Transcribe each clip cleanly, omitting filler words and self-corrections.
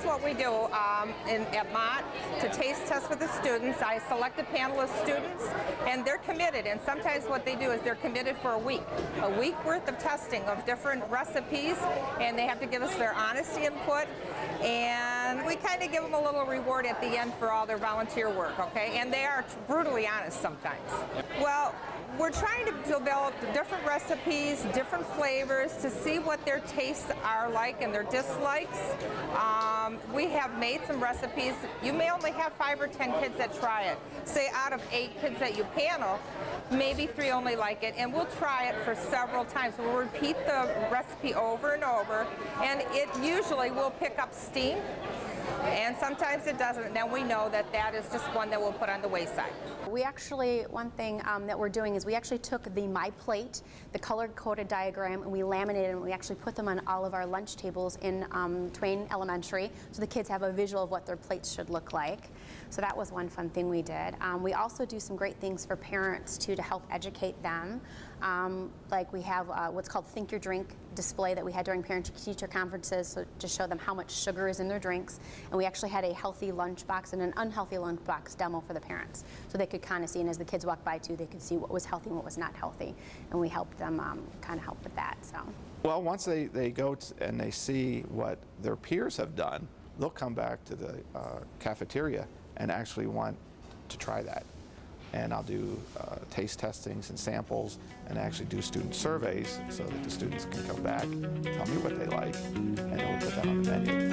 What we do at Mott to taste test with the students. I select a panel of students and they're committed, and sometimes what they do is they're committed for a week worth of testing of different recipes, and they have to give us their honest input, and we kind of give them a little reward at the end for all their volunteer work, okay? And they are brutally honest sometimes. Well, we're trying to develop different recipes, different flavors to see what their tastes are like and their dislikes. We have made some recipes. You may only have 5 or 10 kids that try it. Say out of 8 kids that you panel, maybe 3 only like it, and we'll try it for several times. We'll repeat the recipe over and over, and it usually will pick up steam, and sometimes it doesn't, and then we know that that is just one that we'll put on the wayside. We actually, one thing that we're doing is we actually took the My Plate, the color-coded diagram, and we laminated them, and we actually put them on all of our lunch tables in Twain Elementary, so the kids have a visual of what their plates should look like. So that was one fun thing we did. We also do some great things for parents too to help educate them. Like we have what's called Think Your Drink display that we had during parent-teacher conferences, so to show them how much sugar is in their drinks. And we actually had a healthy lunchbox and an unhealthy lunchbox demo for the parents, so they could kind of see, and as the kids walked by too, they could see what was healthy and what was not healthy. And we helped them kind of help with that. So. Well, once they go and they see what their peers have done, they'll come back to the cafeteria and actually want to try that. And I'll do taste testings and samples and actually do student surveys so that the students can come back, tell me what they like, and then we'll put that on the menu.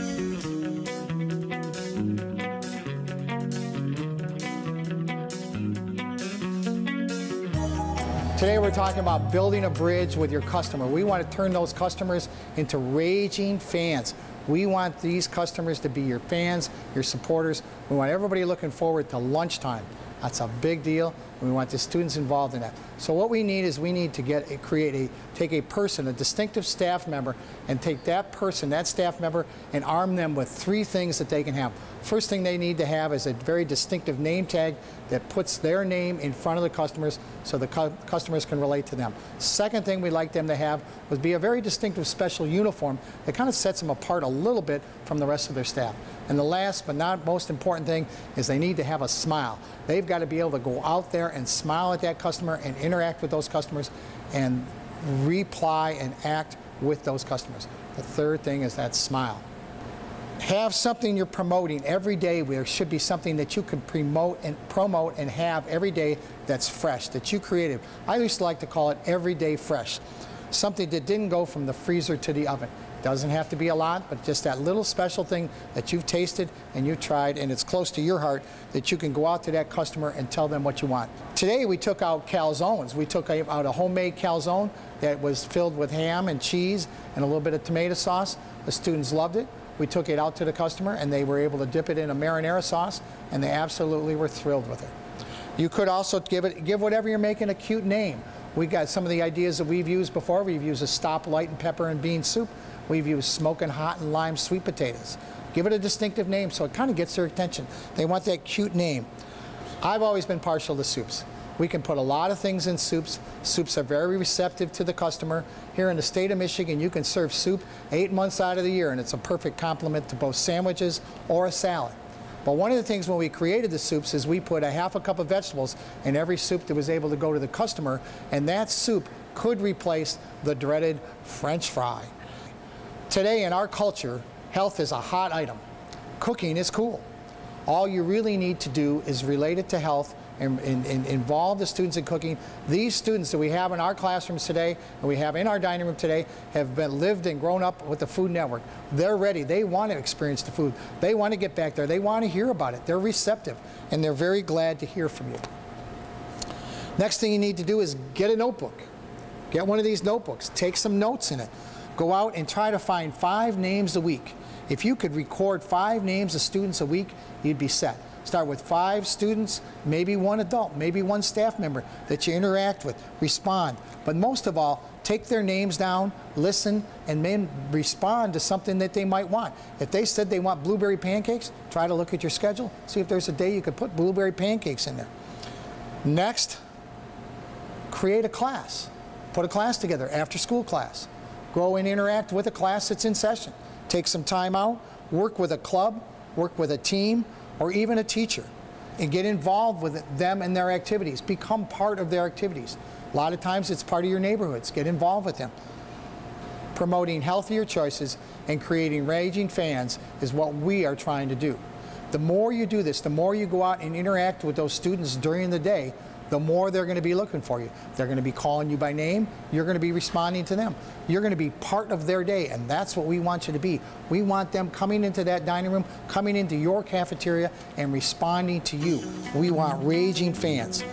Today we're talking about building a bridge with your customer. We want to turn those customers into raging fans. We want these customers to be your fans, your supporters. We want everybody looking forward to lunchtime. That's a big deal, and we want the students involved in that. So what we need is we need to take a person, a distinctive staff member, and take that person, that staff member, and arm them with 3 things that they can have. First thing they need to have is a very distinctive name tag that puts their name in front of the customers so the customers can relate to them. Second thing we'd like them to have would be a very distinctive special uniform that kind of sets them apart a little bit from the rest of their staff. And the last but not most important thing is they need to have a smile. They've got to be able to go out there and smile at that customer and interact with those customers and reply and act with those customers. The third thing is that smile. Have something you're promoting every day. There should be something that you can promote and have every day that's fresh, that you created. I used to like to call it everyday fresh. Something that didn't go from the freezer to the oven. Doesn't have to be a lot, but just that little special thing that you've tasted and you've tried and it's close to your heart that you can go out to that customer and tell them what you want. Today we took out calzones. We took out a homemade calzone that was filled with ham and cheese and a little bit of tomato sauce. The students loved it. We took it out to the customer and they were able to dip it in a marinara sauce and they absolutely were thrilled with it. You could also give whatever you're making a cute name. We got some of the ideas that we've used before. We've used a stop light and pepper and bean soup. We've used smoking hot and lime sweet potatoes. Give it a distinctive name so it kind of gets their attention. They want that cute name. I've always been partial to soups. We can put a lot of things in soups. Soups are very receptive to the customer. Here in the state of Michigan, you can serve soup 8 months out of the year, and it's a perfect complement to both sandwiches or a salad. But one of the things when we created the soups is we put a ½ a cup of vegetables in every soup that was able to go to the customer, and that soup could replace the dreaded French fry. Today in our culture, health is a hot item. Cooking is cool. All you really need to do is relate it to health and involve the students in cooking. These students that we have in our classrooms today and we have in our dining room today have lived and grown up with the Food Network. They're ready. They want to experience the food. They want to get back there. They want to hear about it. They're receptive, and they're very glad to hear from you. Next thing you need to do is get a notebook. Get one of these notebooks. Take some notes in it. Go out and try to find 5 names a week. If you could record 5 names of students a week, you'd be set. Start with 5 students, maybe 1 adult, maybe 1 staff member that you interact with, respond. But most of all, take their names down, listen, and then respond to something that they might want. If they said they want blueberry pancakes, try to look at your schedule, see if there's a day you could put blueberry pancakes in there. Next, create a class. Put a class together, after-school class. Go and interact with a class that's in session. Take some time out, work with a club, work with a team, or even a teacher, and get involved with them and their activities. Become part of their activities. A lot of times it's part of your neighborhoods. Get involved with them. Promoting healthier choices and creating raging fans is what we are trying to do. The more you do this, the more you go out and interact with those students during the day, the more they're going to be looking for you. They're going to be calling you by name. You're going to be responding to them. You're going to be part of their day, and that's what we want you to be. We want them coming into that dining room, coming into your cafeteria, and responding to you. We want raging fans.